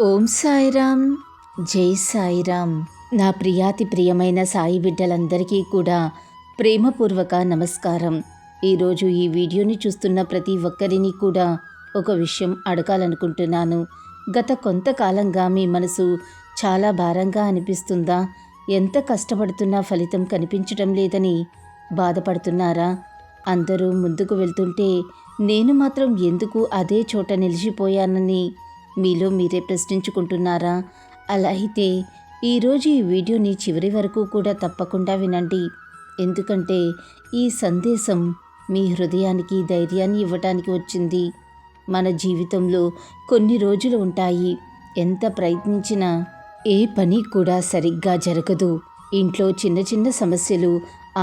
ఓం సాయిరామ్. జై సాయిరామ్. నా ప్రియాతి ప్రియమైన సాయి బిడ్డలందరికీ కూడా ప్రేమపూర్వక నమస్కారం. ఈరోజు ఈ వీడియోని చూస్తున్న ప్రతి ఒక్కరిని కూడా ఒక విషయం అడగాలనుకుంటున్నాను. గత కొంతకాలంగా మీ మనసు చాలా భారంగా అనిపిస్తుందా? ఎంత కష్టపడుతున్నా ఫలితం కనిపించడం లేదని బాధపడుతున్నారా? అందరూ ముందుకు వెళ్తుంటే నేను మాత్రం ఎందుకు అదే చోట నిలిచిపోయానని మీలో మీరే ప్రశ్నించుకుంటున్నారా? అలా అయితే ఈరోజు ఈ వీడియోని చివరి వరకు కూడా తప్పకుండా వినండి. ఎందుకంటే ఈ సందేశం మీ హృదయానికి ధైర్యాన్ని ఇవ్వటానికి వచ్చింది. మన జీవితంలో కొన్ని రోజులు ఉంటాయి, ఎంత ప్రయత్నించినా ఏ పని కూడా సరిగ్గా జరగదు. ఇంట్లో చిన్న చిన్న సమస్యలు,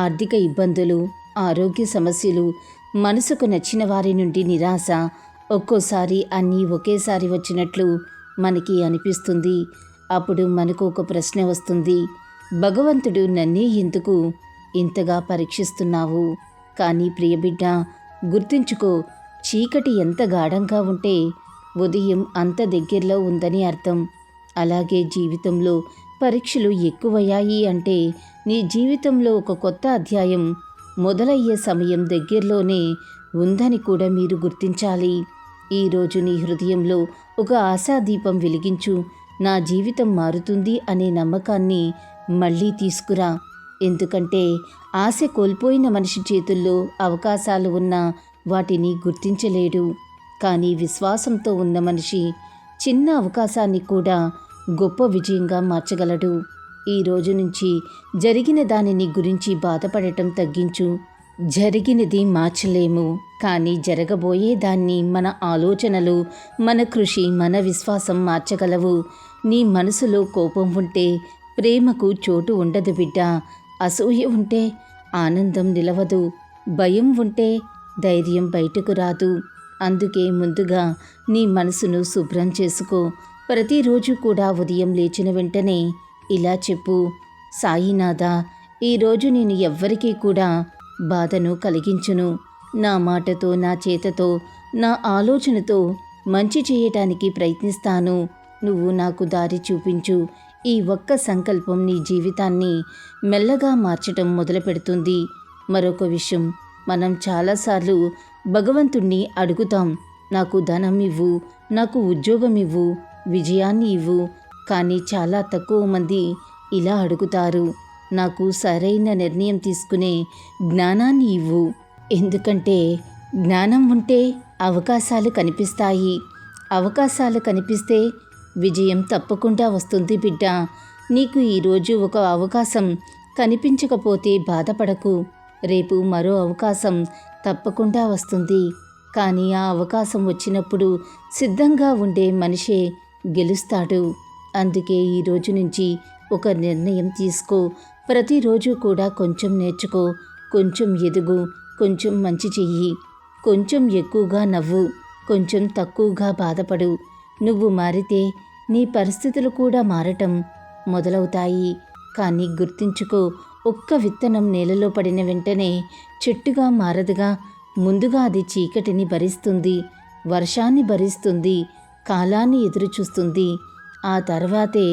ఆర్థిక ఇబ్బందులు, ఆరోగ్య సమస్యలు, మనసుకు నచ్చిన వారి నుండి నిరాశ, ఒక్కోసారి అన్నీ ఒకేసారి వచ్చినట్లు మనకి అనిపిస్తుంది. అప్పుడు మనకు ఒక ప్రశ్న వస్తుంది, భగవంతుడు నన్నే ఎందుకు ఇంతగా పరీక్షిస్తున్నావు? కానీ ప్రియబిడ్డ, గుర్తుంచుకో, చీకటి ఎంత గాఢంగా ఉంటే ఉదయం అంత దగ్గరలో ఉందని అర్థం. అలాగే జీవితంలో పరీక్షలు ఎక్కువయ్యాయి అంటే నీ జీవితంలో ఒక కొత్త అధ్యాయం మొదలయ్యే సమయం దగ్గరలోనే ఉందని కూడా మీరు గుర్తించాలి. ఈరోజు నీ హృదయంలో ఒక ఆశాదీపం వెలిగించు. నా జీవితం మారుతుంది అనే నమ్మకాన్ని మళ్ళీ తీసుకురా. ఎందుకంటే ఆశ కోల్పోయిన మనిషి చేతుల్లో అవకాశాలు ఉన్నా వాటిని గుర్తించలేడు. కానీ విశ్వాసంతో ఉన్న మనిషి చిన్న అవకాశాన్ని కూడా గొప్ప విజయంగా మార్చగలడు. ఈ రోజు నుంచి జరిగిన దానిని గురించి బాధపడటం తగ్గించు. జరిగినది మార్చలేము, కానీ జరగబోయే దాన్ని మన ఆలోచనలు, మన కృషి, మన విశ్వాసం మార్చగలవు. నీ మనసులో కోపం ఉంటే ప్రేమకు చోటు ఉండదు బిడ్డ. అసూయ ఉంటే ఆనందం నిలవదు. భయం ఉంటే ధైర్యం బయటకు రాదు. అందుకే ముందుగా నీ మనసును శుభ్రం చేసుకో. ప్రతిరోజు కూడా ఉదయం లేచిన వెంటనే ఇలా చెప్పు, సాయినాథా, ఈరోజు నేను ఎవ్వరికీ కూడా బాధను కలిగించును. నా మాటతో, నా చేతతో, నా ఆలోచనతో మంచి చేయటానికి ప్రయత్నిస్తాను. నువ్వు నాకు దారి చూపించు. ఈ ఒక్క సంకల్పం నీ జీవితాన్ని మెల్లగా మార్చటం మొదలు పెడుతుంది. మరొక విషయం, మనం చాలాసార్లు భగవంతుణ్ణి అడుగుతాం, నాకు ధనం ఇవ్వు, నాకు ఉద్యోగం ఇవ్వు, విజయాన్ని ఇవ్వు. కానీ చాలా తక్కువ మంది ఇలా అడుగుతారు, నాకు సరైన నిర్ణయం తీసుకునే జ్ఞానాన్ని ఇవ్వు. ఎందుకంటే జ్ఞానం ఉంటే అవకాశాలు కనిపిస్తాయి. అవకాశాలు కనిపిస్తే విజయం తప్పకుండా వస్తుంది బిడ్డ. నీకు ఈరోజు ఒక అవకాశం కనిపించకపోతే బాధపడకు. రేపు మరో అవకాశం తప్పకుండా వస్తుంది. కానీ ఆ అవకాశం వచ్చినప్పుడు సిద్ధంగా ఉండే మనిషే గెలుస్తాడు. అందుకే ఈరోజు నుంచి ఒక నిర్ణయం తీసుకో. ప్రతిరోజు కూడా కొంచెం నేర్చుకో, కొంచెం ఎదుగు, కొంచెం మంచి చెయ్యి. కొంచెం ఎక్కువగా నవ్వు, కొంచెం తక్కువగా బాధపడు. నువ్వు మారితే నీ పరిస్థితులు కూడా మారటం మొదలవుతాయి. కానీ గుర్తుంచుకో, ఒక్క విత్తనం నేలలో పడిన వెంటనే చెట్టుగా మారదుగా. ముందుగా అది చీకటిని భరిస్తుంది, వర్షాన్ని భరిస్తుంది, కాలాన్ని ఎదురుచూస్తుంది. ఆ తర్వాతే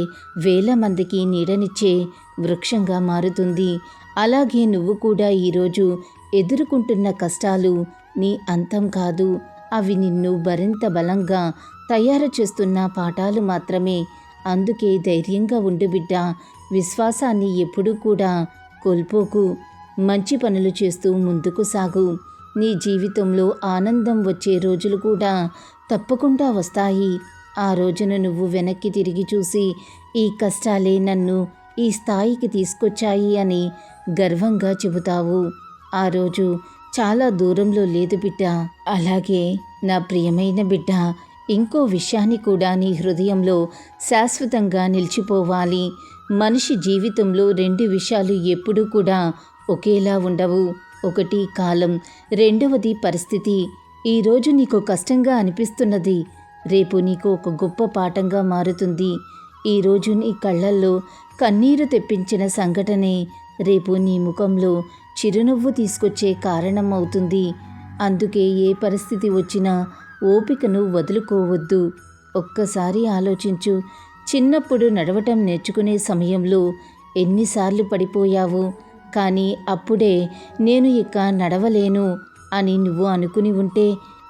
వేల మందికి నీడనిచ్చే వృక్షంగా మారుతుంది. అలాగే నువ్వు కూడా ఈరోజు ఎదుర్కొంటున్న కష్టాలు నీ అంతం కాదు. అవి నిన్ను మరింత బలంగా తయారు చేస్తున్న పాఠాలు మాత్రమే. అందుకే ధైర్యంగా ఉండు బిడ్డ. విశ్వాసాన్ని ఎప్పుడూ కూడా కోల్పోకు. మంచి పనులు చేస్తూ ముందుకు సాగు. నీ జీవితంలో ఆనందం వచ్చే రోజులు కూడా తప్పకుండా వస్తాయి. ఆ రోజున నువ్వు వెనక్కి తిరిగి చూసి, ఈ కష్టాలే నన్ను ఈ స్థాయికి తీసుకొచ్చాయి అని గర్వంగా చెబుతావు. ఆ రోజు చాలా దూరంలో లేదు బిడ్డ. అలాగే నా ప్రియమైన బిడ్డ, ఇంకో విషయాన్ని కూడా నీ హృదయంలో శాశ్వతంగా నిలిచిపోవాలి. మనిషి జీవితంలో రెండు విషయాలు ఎప్పుడూ కూడా ఒకేలా ఉండవు. ఒకటి కాలం, రెండవది పరిస్థితి. ఈరోజు నీకు కష్టంగా అనిపిస్తున్నది రేపు నీకు ఒక గొప్ప పాఠంగా మారుతుంది. ఈరోజు నీ కళ్ళల్లో కన్నీరు తెప్పించిన సంఘటనే రేపు నీ ముఖంలో చిరునవ్వు తీసుకొచ్చే కారణం అవుతుంది. అందుకే ఏ పరిస్థితి వచ్చినా ఓపికను వదులుకోవద్దు. ఒక్కసారి ఆలోచించు. చిన్నప్పుడు నడవటం నేర్చుకునే సమయంలో ఎన్నిసార్లు పడిపోయావు. కానీ అప్పుడే నేను ఇక నడవలేను అని నువ్వు అనుకుని ఉంటే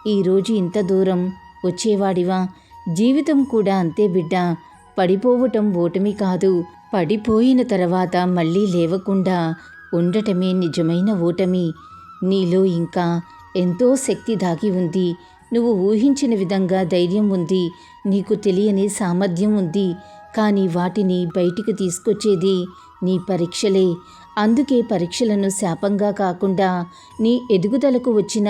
ఈరోజు ఇంత దూరం వచ్చేవాడివా? జీవితం కూడా అంతే బిడ్డ. పడిపోవటం ఓటమి కాదు. పడిపోయిన తర్వాత మళ్ళీ లేవకుండా ఉండటమే నిజమైన ఓటమి. నీలో ఇంకా ఎంతో శక్తి దాగి ఉంది. నువ్వు ఊహించిన విధంగా ధైర్యం ఉంది. నీకు తెలియని సామర్థ్యం ఉంది. కానీ వాటిని బయటికి తీసుకొచ్చేది నీ పరీక్షలే. అందుకే పరీక్షలను శాపంగా కాకుండా నీ ఎదుగుదలకు వచ్చిన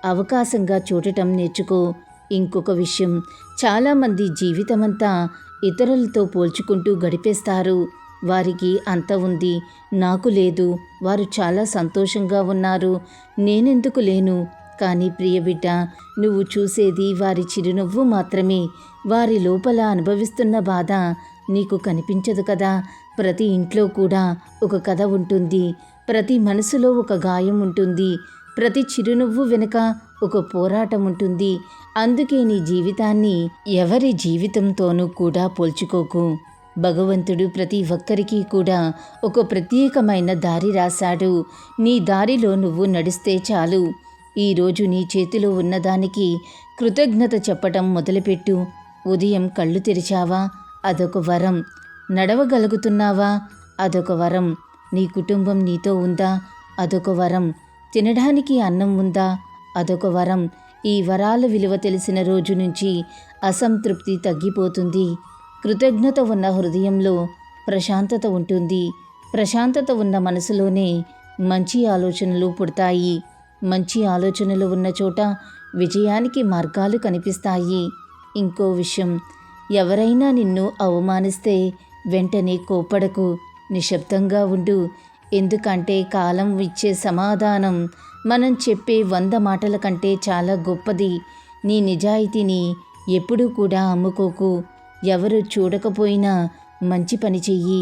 అవకాశంగా చూడటం నేర్చుకో. ఇంకొక విషయం, చాలామంది జీవితమంతా ఇతరులతో పోల్చుకుంటూ గడిపేస్తారు. వారికి అంత ఉంది, నాకు లేదు. వారు చాలా సంతోషంగా ఉన్నారు, నేనెందుకు లేను? కానీ ప్రియబిడ్డ, నువ్వు చూసేది వారి చిరునవ్వు మాత్రమే. వారి లోపల అనుభవిస్తున్న బాధ నీకు కనిపించదు కదా. ప్రతి ఇంట్లో కూడా ఒక కథ ఉంటుంది. ప్రతి మనసులో ఒక గాయం ఉంటుంది. ప్రతి చిరునవ్వు వెనుక ఒక పోరాటం ఉంటుంది. అందుకే నీ జీవితాన్ని ఎవరి జీవితంతోనూ కూడా పోల్చుకోకు. భగవంతుడు ప్రతి ఒక్కరికి కూడా ఒక ప్రత్యేకమైన దారి రాశాడు. నీ దారిలో నువ్వు నడిస్తే చాలు. ఈరోజు నీ చేతిలో ఉన్నదానికి కృతజ్ఞత చెప్పటం మొదలుపెట్టు. ఉదయం కళ్ళు తెరిచావా? అదొక వరం. నడవగలుగుతున్నావా? అదొక వరం. నీ కుటుంబం నీతో ఉందా? అదొక వరం. తినడానికి అన్నం ఉందా? అదొక వరం. ఈ వరాల విలువ తెలిసిన రోజు నుంచి అసంతృప్తి తగ్గిపోతుంది. కృతజ్ఞత ఉన్న హృదయంలో ప్రశాంతత ఉంటుంది. ప్రశాంతత ఉన్న మనసులోనే మంచి ఆలోచనలు పుడతాయి. మంచి ఆలోచనలు ఉన్న చోట విజయానికి మార్గాలు కనిపిస్తాయి. ఇంకో విషయం, ఎవరైనా నిన్ను అవమానిస్తే వెంటనే కోపడకు. నిశ్శబ్దంగా ఉండు. ఎందుకంటే కాలం ఇచ్చే సమాధానం మనం చెప్పే 100 మాటల కంటే చాలా గొప్పది. నీ నిజాయితీని ఎప్పుడూ కూడా అమ్ముకోకు. ఎవరు చూడకపోయినా మంచి పని చెయ్యి.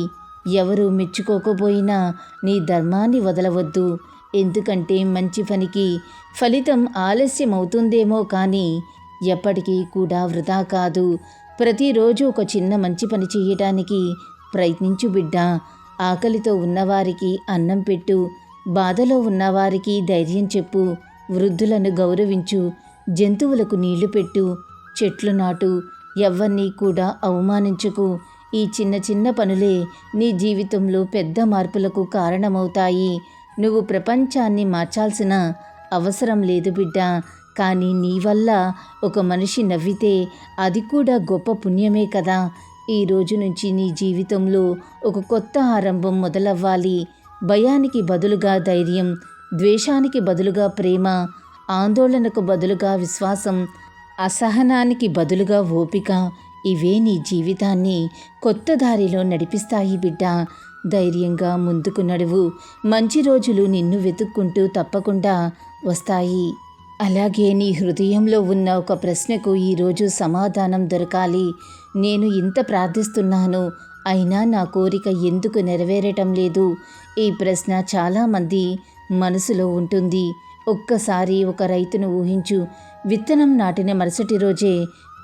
ఎవరు మెచ్చుకోకపోయినా నీ ధర్మాన్ని వదలవద్దు. ఎందుకంటే మంచి పనికి ఫలితం ఆలస్యం అవుతుందేమో కానీ ఎప్పటికీ కూడా వృధా కాదు. ప్రతిరోజు ఒక చిన్న మంచి పని చేయటానికి ప్రయత్నించు బిడ్డ. ఆకలితో ఉన్నవారికి అన్నం పెట్టు. బాధలో ఉన్నవారికి ధైర్యం చెప్పు. వృద్ధులను గౌరవించు. జంతువులకు నీళ్లు పెట్టు. చెట్లు నాటు. ఎవ్వరినీ కూడా అవమానించకు. ఈ చిన్న చిన్న పనులే నీ జీవితంలో పెద్ద మార్పులకు కారణమవుతాయి. నువ్వు ప్రపంచాన్ని మార్చాల్సిన అవసరం లేదు బిడ్డ. కానీ నీ వల్ల ఒక మనిషి నవ్వితే అది కూడా గొప్ప పుణ్యమే కదా. ఈ రోజు నుంచి నీ జీవితంలో ఒక కొత్త ఆరంభం మొదలవ్వాలి. భయానికి బదులుగా ధైర్యం, ద్వేషానికి బదులుగా ప్రేమ, ఆందోళనకు బదులుగా విశ్వాసం, అసహనానికి బదులుగా ఓపిక, ఇవే నీ జీవితాన్ని కొత్త దారిలో నడిపిస్తాయి బిడ్డ. ధైర్యంగా ముందుకు నడువు. మంచి రోజులు నిన్ను వెతుక్కుంటూ తప్పకుండా వస్తాయి. అలాగే నీ హృదయంలో ఉన్న ఒక ప్రశ్నకు ఈరోజు సమాధానం దొరకాలి. నేను ఇంత ప్రార్థిస్తున్నాను, అయినా నా కోరిక ఎందుకు నెరవేరటం లేదు? ఈ ప్రశ్న చాలామంది మనసులో ఉంటుంది. ఒక్కసారి ఒక రైతును ఊహించు. విత్తనం నాటిన మరుసటి రోజే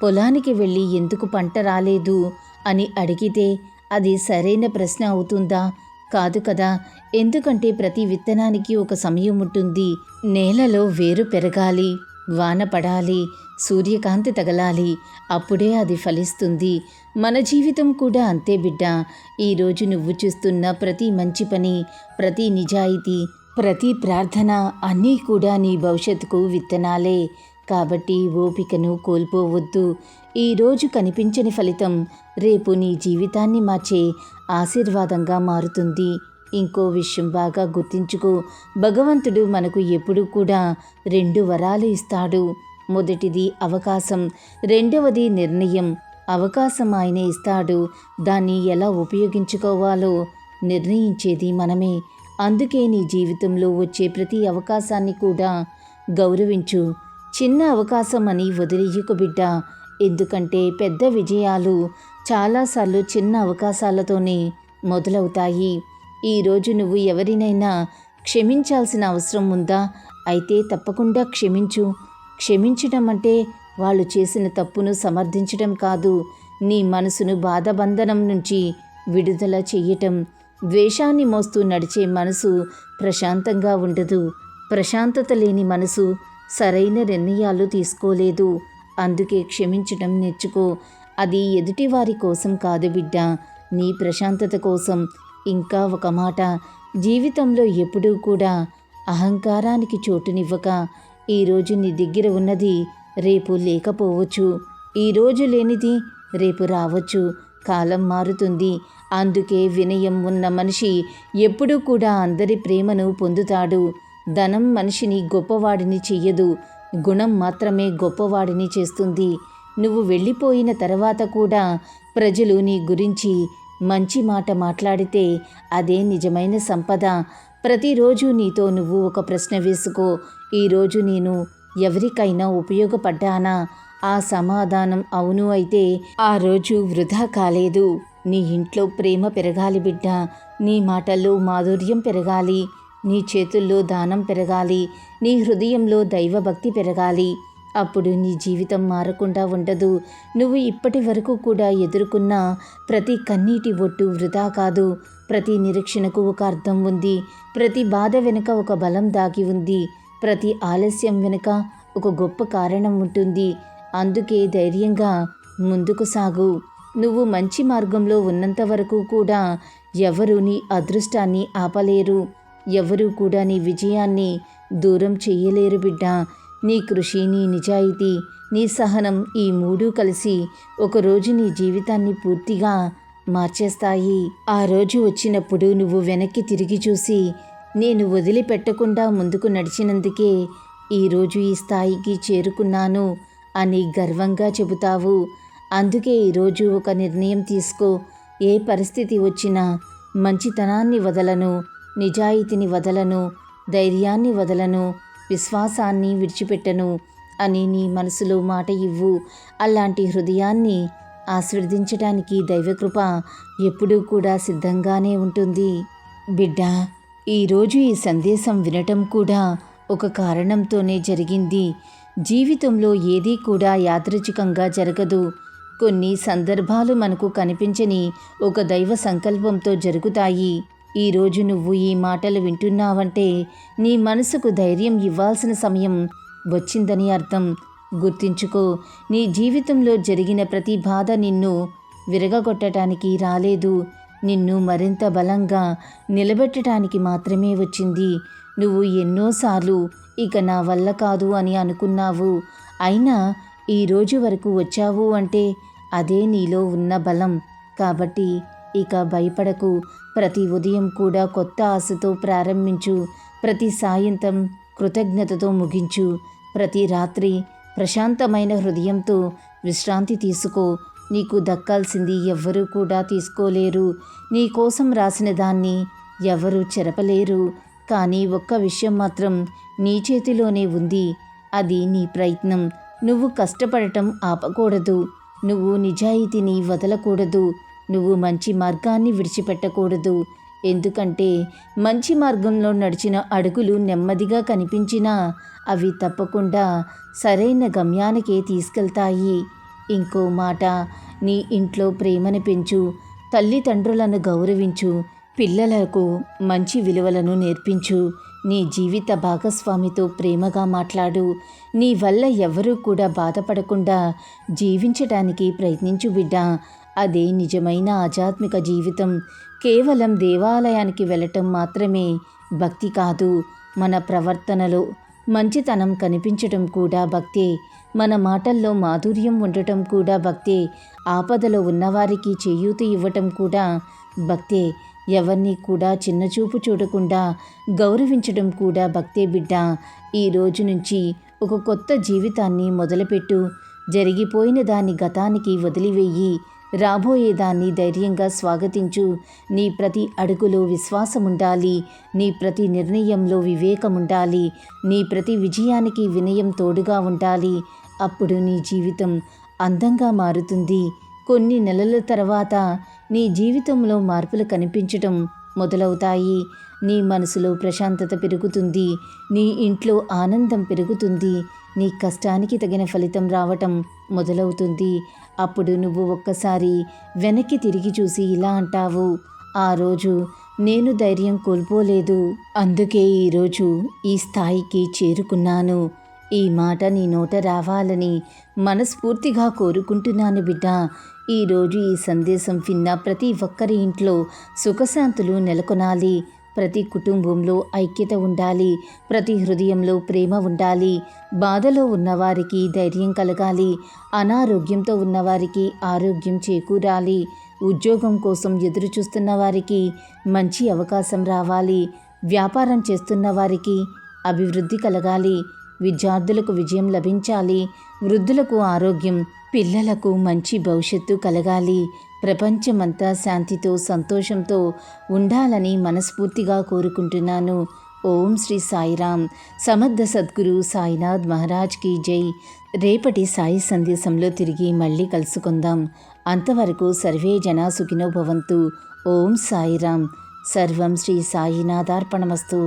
పొలానికి వెళ్ళి ఎందుకు పంట రాలేదు అని అడిగితే అది సరైన ప్రశ్న అవుతుందా? కాదు కదా. ఎందుకంటే ప్రతి విత్తనానికి ఒక సమయం ఉంటుంది. నేలలో వేరు పెరగాలి, వాన పడాలి, సూర్యకాంతి తగలాలి, అప్పుడే అది ఫలిస్తుంది. మన జీవితం కూడా అంతే బిడ్డ. ఈరోజు నువ్వు చూస్తున్న ప్రతి మంచి పని, ప్రతి నిజాయితీ, ప్రతి ప్రార్థన అన్నీ కూడా నీ భవిష్యత్తుకు విత్తనాలే. కాబట్టి ఓపికను కోల్పోవద్దు. ఈరోజు కనిపించని ఫలితం రేపు నీ జీవితాన్ని మార్చే ఆశీర్వాదంగా మారుతుంది. ఇంకో విషయం బాగా గుర్తించుకో. భగవంతుడు మనకు ఎప్పుడూ కూడా 2 వరాలు ఇస్తాడు. మొదటిది అవకాశం, రెండవది నిర్ణయం. అవకాశం ఆయనే ఇస్తాడు, దాన్ని ఎలా ఉపయోగించుకోవాలో నిర్ణయించేది మనమే. అందుకే నీ జీవితంలో వచ్చే ప్రతి అవకాశాన్ని కూడా గౌరవించు. చిన్న అవకాశం అని వదిలేయకు బిడ్డ. ఎందుకంటే పెద్ద విజయాలు చాలాసార్లు చిన్న అవకాశాలతోనే మొదలవుతాయి. ఈరోజు నువ్వు ఎవరినైనా క్షమించాల్సిన అవసరం ఉందా? అయితే తప్పకుండా క్షమించు. క్షమించడం అంటే వాళ్ళు చేసిన తప్పును సమర్థించటం కాదు, నీ మనసును బాధబంధనం నుంచి విడుదల చెయ్యటం. ద్వేషాన్ని మోస్తూ నడిచే మనసు ప్రశాంతంగా ఉండదు. ప్రశాంతత లేని మనసు సరైన నిర్ణయాలు తీసుకోలేదు. అందుకే క్షమించటం నేర్చుకో. అది ఎదుటివారి కోసం కాదు బిడ్డ, నీ ప్రశాంతత కోసం. ఇంకా ఒక మాట, జీవితంలో ఎప్పుడూ కూడా అహంకారానికి చోటునివ్వక. ఈరోజు నీ దగ్గర ఉన్నది రేపు లేకపోవచ్చు, ఈరోజు లేనిది రేపు రావచ్చు. కాలం మారుతుంది. అందుకే వినయం ఉన్న మనిషి ఎప్పుడూ కూడా అందరి ప్రేమను పొందుతాడు. ధనం మనిషిని గొప్పవాడిని చెయ్యదు, గుణం మాత్రమే గొప్పవాడిని చేస్తుంది. నువ్వు వెళ్ళిపోయిన తర్వాత కూడా ప్రజలు నీ గురించి మంచి మాట మాట్లాడితే అదే నిజమైన సంపద. ప్రతిరోజు నీతో నువ్వు ఒక ప్రశ్న వేసుకో, ఈరోజు నేను ఎవరికైనా ఉపయోగపడ్డానా? ఆ సమాధానం అవును అయితే ఆ రోజు వృధా కాలేదు. నీ ఇంట్లో ప్రేమ పెరగాలి బిడ్డ, నీ మాటల్లో మాధుర్యం పెరగాలి, నీ చేతుల్లో దానం పెరగాలి, నీ హృదయంలో దైవభక్తి పెరగాలి. అప్పుడు నీ జీవితం మారకుండా ఉండదు. నువ్వు ఇప్పటి వరకు కూడా ఎదుర్కొన్న ప్రతి కన్నీటి ఒట్టు వృధా కాదు. ప్రతి నిరీక్షణకు ఒక అర్థం ఉంది. ప్రతి బాధ వెనుక ఒక బలం దాగి ఉంది. ప్రతి ఆలస్యం వెనుక ఒక గొప్ప కారణం ఉంటుంది. అందుకే ధైర్యంగా ముందుకు సాగు. నువ్వు మంచి మార్గంలో ఉన్నంత వరకు కూడా ఎవరు నీ అదృష్టాన్ని ఆపలేరు. ఎవరు కూడా నీ విజయాన్ని దూరం చెయ్యలేరు బిడ్డ. నీ కృషి, నీ నిజాయితీ, నీ సహనం, ఈ మూడు కలిసి ఒకరోజు నీ జీవితాన్ని పూర్తిగా మార్చేస్తాయి. ఆ రోజు వచ్చినప్పుడు నువ్వు వెనక్కి తిరిగి చూసి, నేను వదిలిపెట్టకుండా ముందుకు నడిచినందుకే ఈరోజు ఈ స్థాయికి చేరుకున్నాను అని గర్వంగా చెబుతావు. అందుకే ఈరోజు ఒక నిర్ణయం తీసుకో. ఏ పరిస్థితి వచ్చినా మంచితనాన్ని వదలను, నిజాయితీని వదలను, ధైర్యాన్ని వదలను, విశ్వాసాన్ని విడిచిపెట్టను అని నీ మనసులో మాట ఇవ్వు. అలాంటి హృదయాన్ని ఆశీర్వదించడానికి దైవకృప ఎప్పుడూ కూడా సిద్ధంగానే ఉంటుంది. బిడ్డ, ఈరోజు ఈ సందేశం వినటం కూడా ఒక కారణంతోనే జరిగింది. జీవితంలో ఏదీ కూడా యాదృచ్ఛికంగా జరగదు. కొన్ని సందర్భాలు మనకు కనిపించని ఒక దైవ సంకల్పంతో జరుగుతాయి. ఈరోజు నువ్వు ఈ మాటలు వింటున్నావంటే నీ మనసుకు ధైర్యం ఇవ్వాల్సిన సమయం వచ్చిందని అర్థం. గుర్తించుకో, నీ జీవితంలో జరిగిన ప్రతి బాధ నిన్ను విరగగొట్టడానికి రాలేదు. నిన్ను మరింత బలంగా నిలబెట్టడానికి మాత్రమే వచ్చింది. నువ్వు ఎన్నోసార్లు ఇక నా వల్ల కాదు అని అనుకున్నావు. అయినా ఈ రోజు వరకు వచ్చావు అంటే అదే నీలో ఉన్న బలం. కాబట్టి ఇక భయపడకు. ప్రతి ఉదయం కూడా కొత్త ఆశతో ప్రారంభించు. ప్రతి సాయంత్రం కృతజ్ఞతతో ముగించు. ప్రతి రాత్రి ప్రశాంతమైన హృదయంతో విశ్రాంతి తీసుకో. నీకు దక్కాల్సింది ఎవ్వరూ కూడా తీసుకోలేరు. నీ కోసం రాసిన దాన్ని ఎవరూ చెరపలేరు. కానీ ఒక్క విషయం మాత్రం నీ చేతిలోనే ఉంది. అది నీ ప్రయత్నం. నువ్వు కష్టపడటం ఆపకూడదు. నువ్వు నిజాయితీని వదలకూడదు. నువ్వు మంచి మార్గాన్ని విడిచిపెట్టకూడదు. ఎందుకంటే మంచి మార్గంలో నడిచిన అడుగులు నెమ్మదిగా కనిపించినా అవి తప్పకుండా సరైన గమ్యానికే తీసుకెళ్తాయి. ఇంకో మాట, నీ ఇంట్లో ప్రేమను పెంచు. తల్లిదండ్రులను గౌరవించు. పిల్లలకు మంచి విలువలను నేర్పించు. నీ జీవిత భాగస్వామితో ప్రేమగా మాట్లాడు. నీ వల్ల ఎవరూ కూడా బాధపడకుండా జీవించటానికి ప్రయత్నించు బిడ్డ. అదే నిజమైన ఆధ్యాత్మిక జీవితం. కేవలం దేవాలయానికి వెళ్ళటం మాత్రమే భక్తి కాదు. మన ప్రవర్తనలో మంచితనం కనిపించటం కూడా భక్తే. మన మాటల్లో మాధుర్యం ఉండటం కూడా భక్తే. ఆపదలో ఉన్నవారికి చేయూత ఇవ్వటం కూడా భక్తే. ఎవరిని కూడా చిన్నచూపు చూడకుండా గౌరవించడం కూడా భక్తే బిడ్డ. ఈ రోజు నుంచి ఒక కొత్త జీవితాన్ని మొదలుపెట్టు. జరిగిపోయిన దాన్ని గతానికి వదిలివేయి. రాబోయేదాన్ని ధైర్యంగా స్వాగతించు. నీ ప్రతి అడుగులో విశ్వాసం ఉండాలి. నీ ప్రతి నిర్ణయంలో వివేకం ఉండాలి. నీ ప్రతి విజయానికి వినయం తోడుగా ఉండాలి. అప్పుడు నీ జీవితం అందంగా మారుతుంది. కొన్ని నెలల తర్వాత నీ జీవితంలో మార్పులు కనిపించటం మొదలవుతాయి. నీ మనసులో ప్రశాంతత పెరుగుతుంది. నీ ఇంట్లో ఆనందం పెరుగుతుంది. నీ కష్టానికి తగిన ఫలితం రావటం మొదలవుతుంది. అప్పుడు నువ్వు ఒక్కసారి వెనక్కి తిరిగి చూసి ఇలా అంటావు, ఆ రోజు నేను ధైర్యం కోల్పోలేదు, అందుకే ఈరోజు ఈ స్థాయికి చేరుకున్నాను. ఈ మాట నీ నోట రావాలని మనస్ఫూర్తిగా కోరుకుంటున్నాను బిడ్డ. ఈరోజు ఈ సందేశం విన్న ప్రతి ఒక్కరి ఇంట్లో సుఖశాంతులు నెలకొనాలి. ప్రతి కుటుంబంలో ఐక్యత ఉండాలి. ప్రతి హృదయంలో ప్రేమ ఉండాలి. బాధలో ఉన్నవారికి ధైర్యం కలగాలి. అనారోగ్యంతో ఉన్నవారికి ఆరోగ్యం చేకూరాలి. ఉద్యోగం కోసం ఎదురు చూస్తున్న వారికి మంచి అవకాశం రావాలి. వ్యాపారం చేస్తున్న వారికి అభివృద్ధి కలగాలి. విద్యార్థులకు విజయం లభించాలి. వృద్ధులకు ఆరోగ్యం, పిల్లలకు మంచి భవిష్యత్తు కలగాలి. ప్రపంచమంతా శాంతితో సంతోషంతో ఉండాలని మనస్ఫూర్తిగా కోరుకుంటున్నాను. ఓం శ్రీ సాయిరామ్. సమర్థ సద్గురు సాయినాథ్ మహారాజ్కి జై. రేపటి సాయి సందేశంలో తిరిగి మళ్ళీ కలుసుకుందాం. అంతవరకు సర్వే జనా సుఖినో భవంతు. ఓం సాయిరామ్. సర్వం శ్రీ సాయినాథార్పణమస్తు.